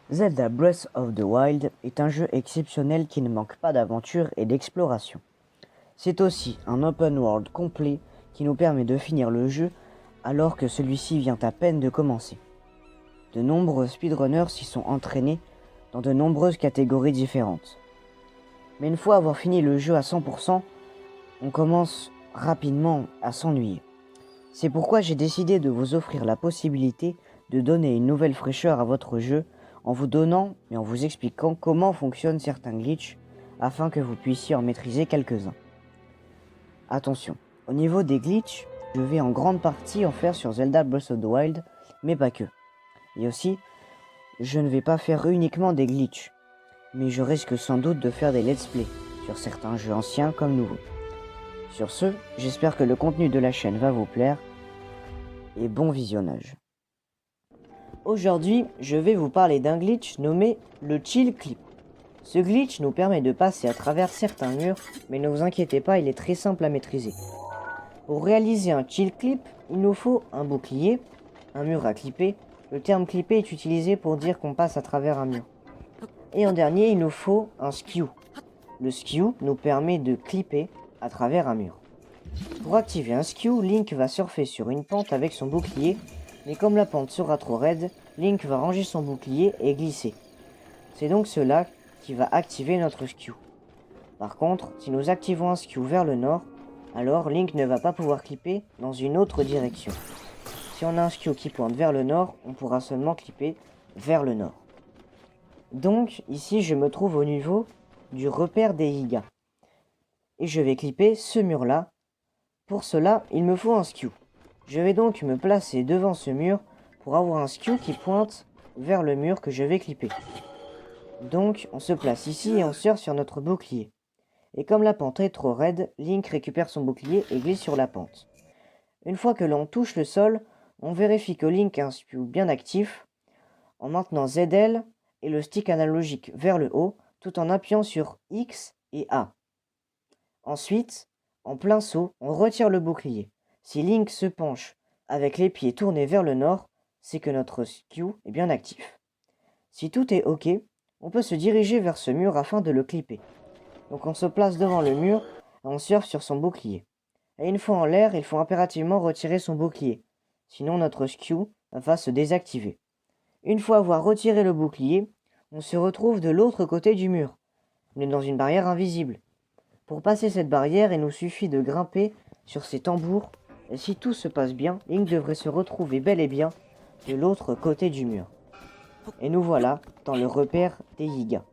Zelda Breath of the Wild est un jeu exceptionnel qui ne manque pas d'aventure et d'exploration. C'est aussi un open world complet qui nous permet de finir le jeu alors que celui-ci vient à peine de commencer. De nombreux speedrunners s'y sont entraînés dans de nombreuses catégories différentes. Mais une fois avoir fini le jeu à 100%, on commence rapidement à s'ennuyer. C'est pourquoi j'ai décidé de vous offrir la possibilité de donner une nouvelle fraîcheur à votre jeu en vous donnant et en vous expliquant comment fonctionnent certains glitches afin que vous puissiez en maîtriser quelques-uns. Attention, au niveau des glitches, je vais en grande partie en faire sur Zelda Breath of the Wild, mais pas que. Et aussi, je ne vais pas faire uniquement des glitches, mais je risque sans doute de faire des let's play sur certains jeux anciens comme nouveaux. Sur ce, j'espère que le contenu de la chaîne va vous plaire et bon visionnage. Aujourd'hui, je vais vous parler d'un glitch nommé le Chill Clip. Ce glitch nous permet de passer à travers certains murs, mais ne vous inquiétez pas, il est très simple à maîtriser. Pour réaliser un Chill Clip, il nous faut un bouclier, un mur à clipper. Le terme clipper est utilisé pour dire qu'on passe à travers un mur. Et en dernier, il nous faut un skew. Le skew nous permet de clipper à travers un mur. Pour activer un skew, Link va surfer sur une pente avec son bouclier, mais comme la pente sera trop raide, Link va ranger son bouclier et glisser. C'est donc cela qui va activer notre skew. Par contre, si nous activons un skew vers le nord, alors Link ne va pas pouvoir clipper dans une autre direction. Si on a un skew qui pointe vers le nord, on pourra seulement clipper vers le nord. Donc ici je me trouve au niveau du repère des Yiga. Et je vais clipper ce mur là. Pour cela, il me faut un skew. Je vais donc me placer devant ce mur pour avoir un skew qui pointe vers le mur que je vais clipper. Donc on se place ici et on surfe sur notre bouclier. Et comme la pente est trop raide, Link récupère son bouclier et glisse sur la pente. Une fois que l'on touche le sol, on vérifie que Link a un skew bien actif en maintenant ZL et le stick analogique vers le haut tout en appuyant sur X et A. Ensuite, en plein saut, on retire le bouclier. Si Link se penche avec les pieds tournés vers le nord, c'est que notre skew est bien actif. Si tout est OK, on peut se diriger vers ce mur afin de le clipper. Donc on se place devant le mur et on surfe sur son bouclier. Et une fois en l'air, il faut impérativement retirer son bouclier, sinon notre skew va se désactiver. Une fois avoir retiré le bouclier, on se retrouve de l'autre côté du mur. On est dans une barrière invisible. Pour passer cette barrière, il nous suffit de grimper sur ces tambours, et si tout se passe bien, Link devrait se retrouver bel et bien de l'autre côté du mur. Et nous voilà dans le repère des Yiga.